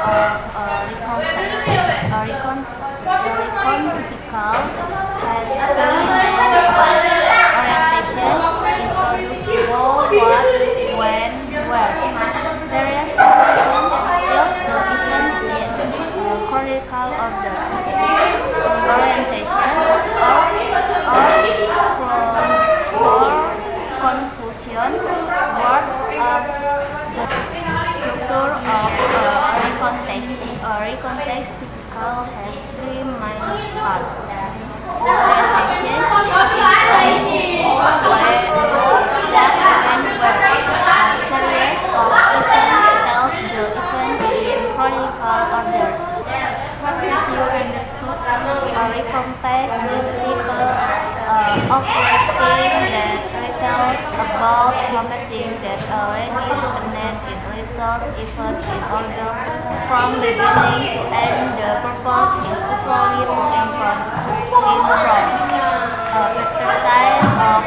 of Recontical has three main parts: orientation, introduce, who, what, when, where. Series deals the events in chronological order. Orientation or confusion words of the structure of recontextual has three main parts. Orientation implies what, when, where. Series of events tells the events in chronological order. What have you understood? Recontext is type of writing that tells about something that already happened. It retells events in order from beginning to end. The purpose is usually to inform exercise of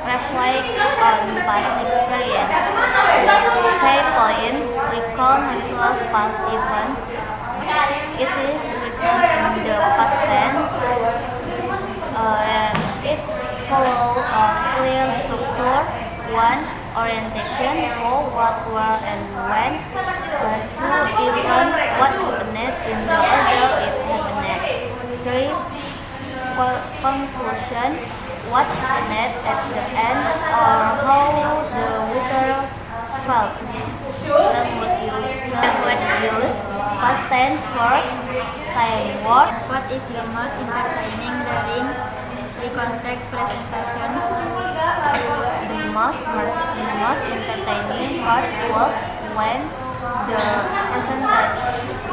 reflect on past experience. Key points: recall retells past events. It is written in the past tense. It follows a clear structure. 1. Orientation: who, what, where, and when. 2. Event: what happened in the order it happened. 3. Conclusion: what happened at the end or how the reader felt. Language use: past tense verbs, time word. What is the most entertaining during recontext presentation? The most entertaining part was when the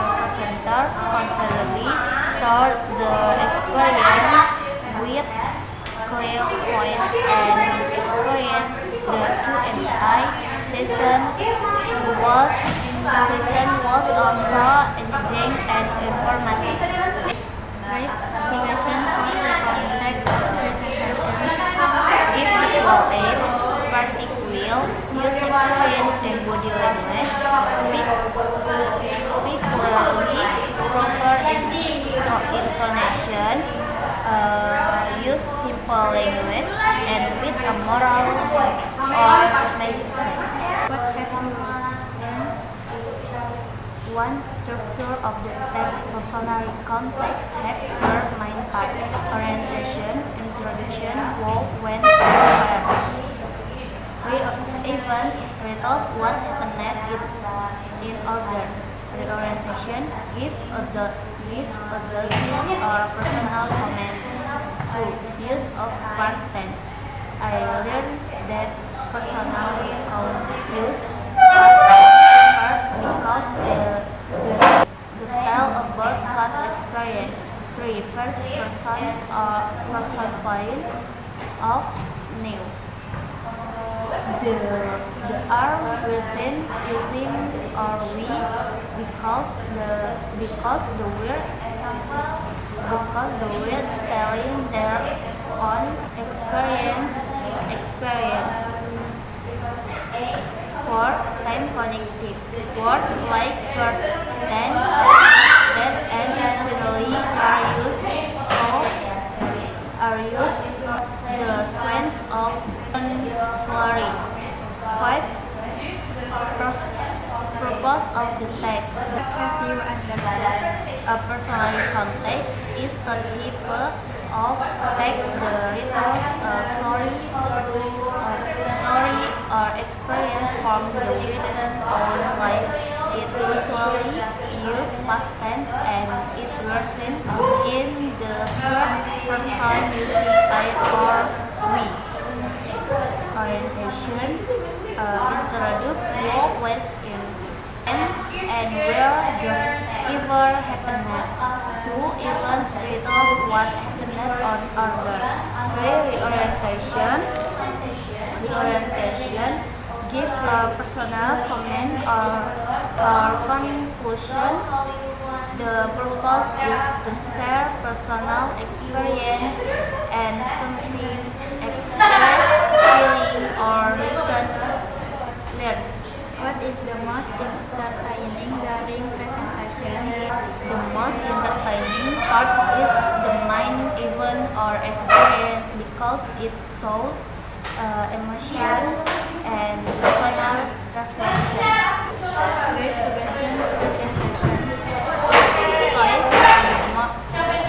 presenter confidently shared the experience with clear voice and experience. The Q&A session was also engaging and informative. Clarification for recontext presentation. Give visual aids, particularly use experience and body language, speak clearly, proper intonation, use simple language, and with a moral or message. What have you learned? 1. Structure of the text. Personal context have four main parts: orientation, introduction, who, when, where. Event retells what happened in order. Reorientation gives a detailed or personal comment. 2. Use of past tense. I learned that personally use past because the tell about past experience. 3. First person or person point of view. The are written using or we because the words telling their own experience. 4. Time connective. Words like first, then, that, and finally are used the sequence of glory. 5. Purpose of the text. What have you understood? A personal context is the type of text that retells a story or experience from the written own life. It usually uses past tense and is written in the first person using I or we. Orientation: introduce who, when, and where the event happened. 2. Events retells what happened on order. 3. Reorientation give a personal comment or conclusion. The purpose is to share personal experience and something express feeling or reason learned. What is the most entertaining during presentation? it shows emotion and personal reflection. Great suggestion presentation.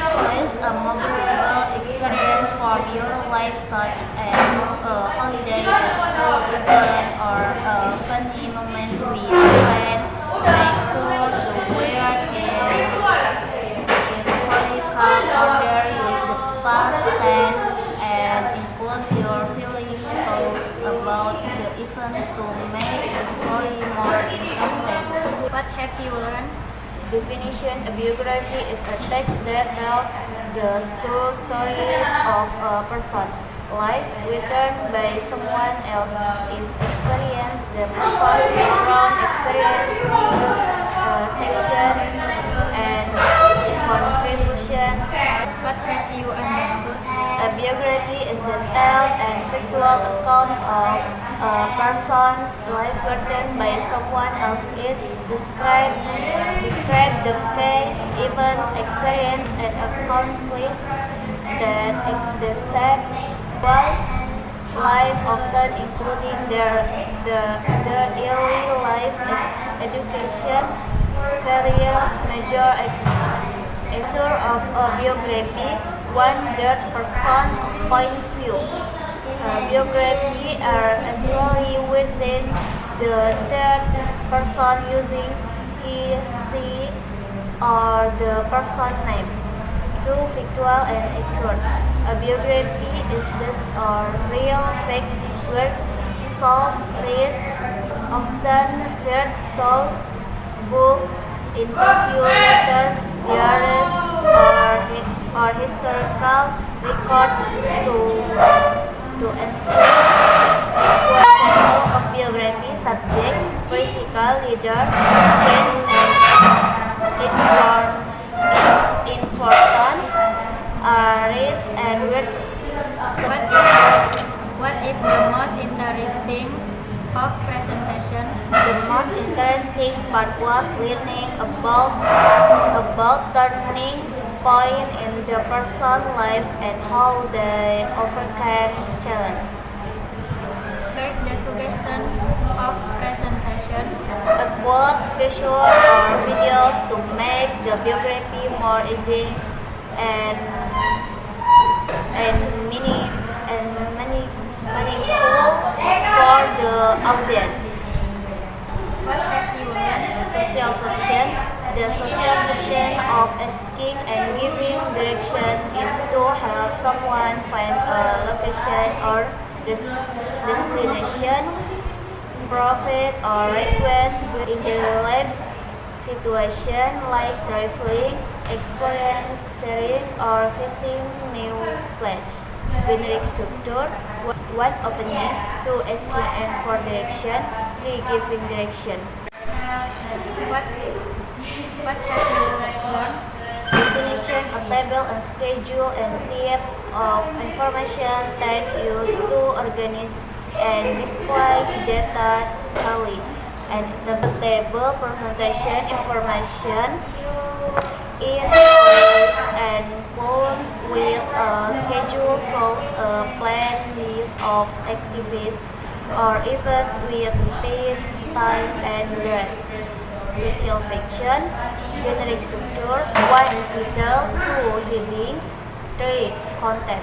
Choose a memorable experience from your life, such as a holiday, a school event, or a funny moment with a friend. Make sure to wear in practical order, use the past tense, and include your feeling thoughts about the event to make the story more interesting. What have you learned? Definition: a biography is a text that tells the true story of a person's life written by someone else's experience. The person's background, experience, section, and contribution. What have you understood? A biography is the tale and factual account of a person's life written by someone else. It describes the key events, experience, and accomplishments that the shape life, often including their early life, education, career, major exposure of a biography, one third person point of view. Biography are usually written the third person using he, she, or the person name. True, factual, and accurate. A biography is based on real facts, where soft rich, often shared through books, interview letters, diaries, or historical records to ensure example of biography: subject, physical, leader, events, and importance, rich and weird. What is the most interesting of presentation? The most interesting part was learning about turning point in the person's life and how they overcame challenge. Give the suggestion of presentation. A quote, picture, or videos to make the biography more engaging and meaningful for the audience. What have you learned? Social function. The social function of asking and giving direction is to help someone find a location or destination, profit or request in their life situation like traveling, exploring, sharing, or visiting new place. Generic structure: 1. Opening, 2. Asking and for direction, 3. Giving direction. What have you learned? Definition: a table and schedule and type of information text used to organize and display data clearly. And the table presentation information in columns and columns with a schedule shows a planned list of activities or events with space, time, and date. Social fiction. Generic structure: 1. Title, 2. Headings, 3. Content.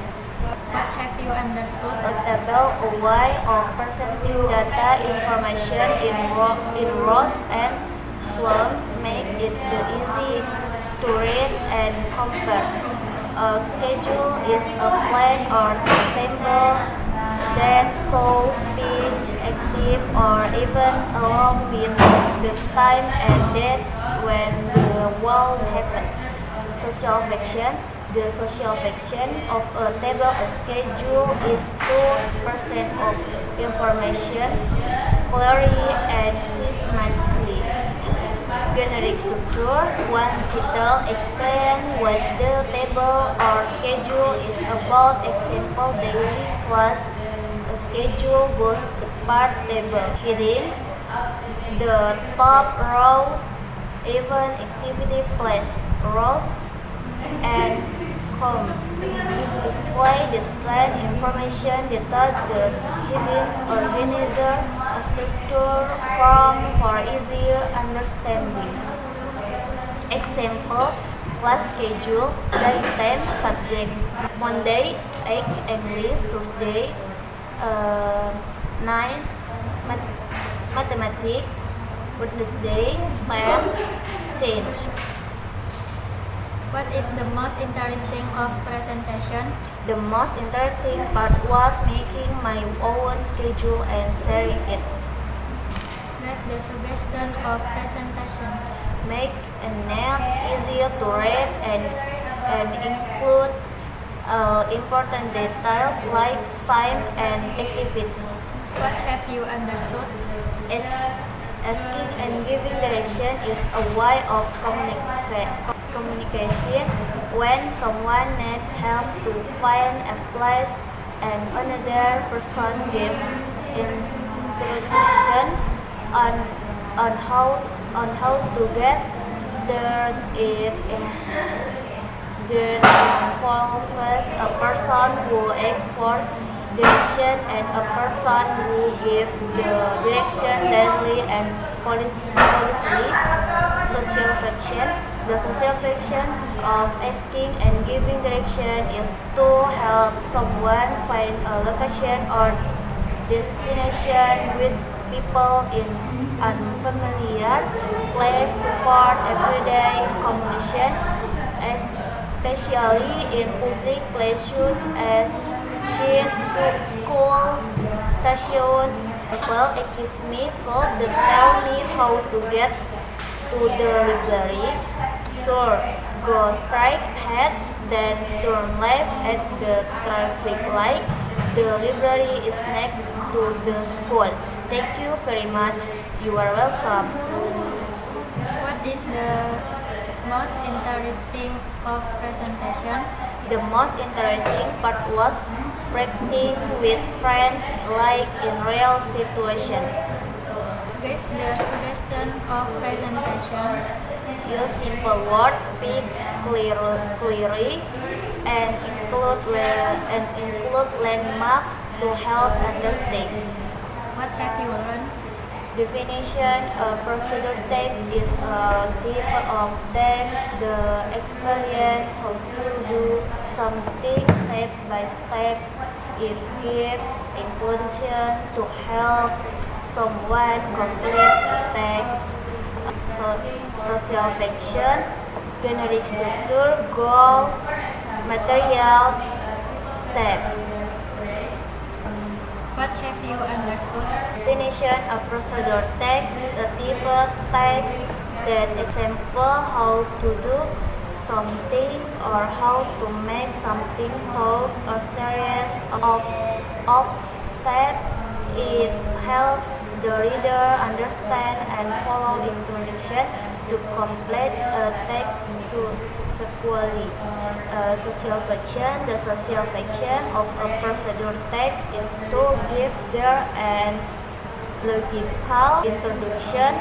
What have you understood? A table, a way of presenting data information in rows and columns, make it easy to read and compare. A schedule is a plan or timetable that shows each active or events along with the time and dates when the will happen. Social fiction. The social fiction of a table and schedule is to present of information clearly and systematically. Generic structure: 1. Title, explain what the table or schedule is about. Example: daily class schedule boosts the part table. Headings: the top row, event, activity, place. Rows and columns. Display the plan information without the headings organizer a structure form for easier understanding. Example, class schedule, daytime subject, Monday, 8 English, Tuesday, 9 mathematics, Wednesday, 10 science. What is the most interesting of presentation? The most interesting part was making my own schedule and sharing it. Give the suggestion of presentation. Make a name easier to read and include important details like time and activities. What have you understood? Asking and giving direction is a way of communication when someone needs help to find a place and another person gives instruction on how to get there. It involves a person who asks for direction and a person who gives the direction daily and politically. Social function. The social function of asking and giving direction is to help someone find a location or destination with people in unfamiliar place, support everyday communication, especially in public places such as gyms, schools, stations. People accuse me for the tell me how to get to the library. Sure, go straight ahead, then turn left at the traffic light. The library is next to the school. Thank you very much. You are welcome. What is the most interesting of presentation? The most interesting part was practicing with friends like in real situations. Give the suggestion of presentation. Use simple words, speak clearly, and include landmarks to help understand. What have you learned? Definition: a procedure text is a type of text the experience how to do something step by step. It gives inclusion to help someone complete text. Social function, generic structure, goal, materials, steps. What have you understood? Definition: a procedure text, a type of text that example how to do something or how to make something through a series of steps. It helps the reader understand and follow instructions to complete a text sequentially. Social function. The social function of a procedure text is to give there an logical introduction,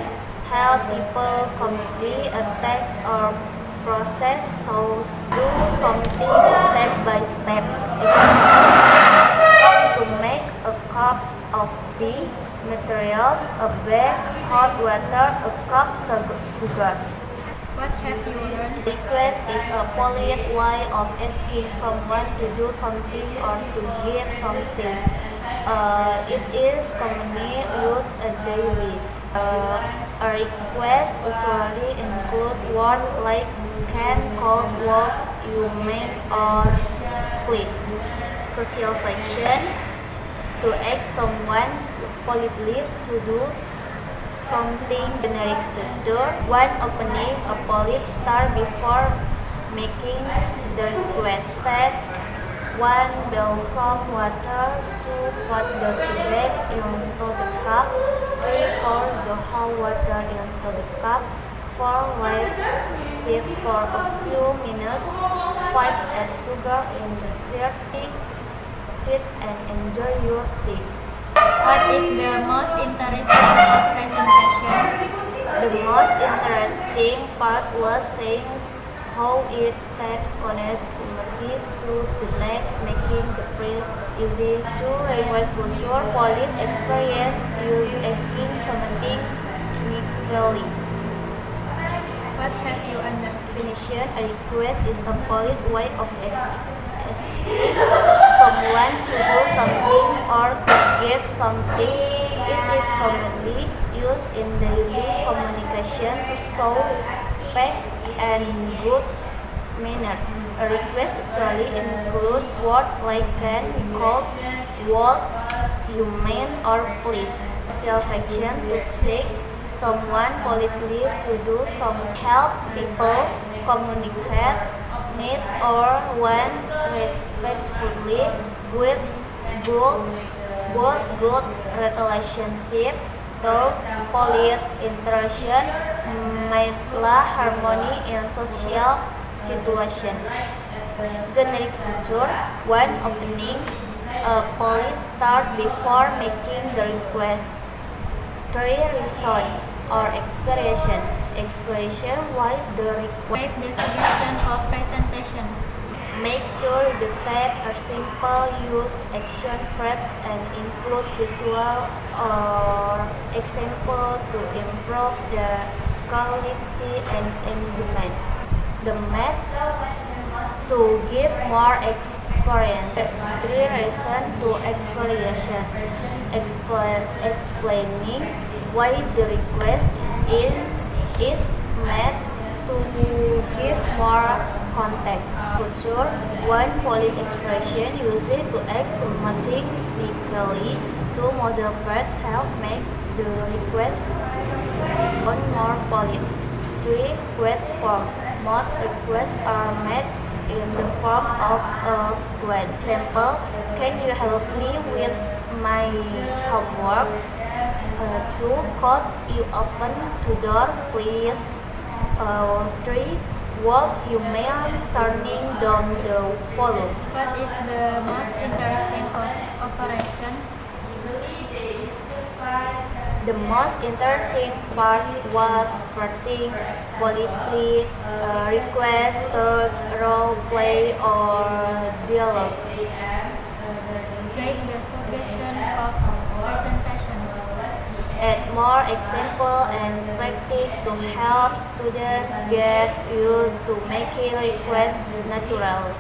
help people complete a text or process, so do something step by step. Example: how to make a cup of tea, materials, a bag, hot water, a cup sugar. What have you learned? Request is a polite way of asking someone to do something or to give something. It is commonly used daily. A request usually includes words like can, could, would, you may, or please. Social function: to ask someone politely to do something. Generic structure: one opening a polite start before making the request. Step: one, boil some water. Two, put the tea bag into the cup. Three, pour the hot water into the cup. Four, let sit for a few minutes. Five, add sugar in the syrup. Six, sit and enjoy your tea. What is the most interesting of presentation? The most interesting part was saying how each step connects immediately to the next, making the process easy to request future polite experience use asking something nicely. What have you understood? Definition: a request is a polite way of asking someone to do something or to give something. It is commonly used in daily communication to show respect and good manners. A request usually includes words like can, could, would, you mean, or please. Self-action to seek someone politely to do some help people communicate needs or wants respectfully with good relationship through polite interaction maintain harmony in social situation. Generic feature: when opening a polite start before making the request. 3. Reasons or expression. Expression why the request. 5. The suggestion of presentation. Make sure the text are simple, use action verbs, and include visual or example to improve the quality and engagement. The method to give more experience. 3 reasons to expression. Explaining why the request is made to give more context. Culture: one polite expression used to ask something nicely. 2 model verbs help make the request one more polite. 3 request form. Most requests are made in the form of a when. Example: can you help me with my homework? 2. Could you open the door, please? 3. Would you mind turning down the volume? What is the most interesting operation? The most interesting part was parting politely, request, role play, or dialogue. Give the suggestion of presentation. Add more example and practice to help students get used to making requests naturally.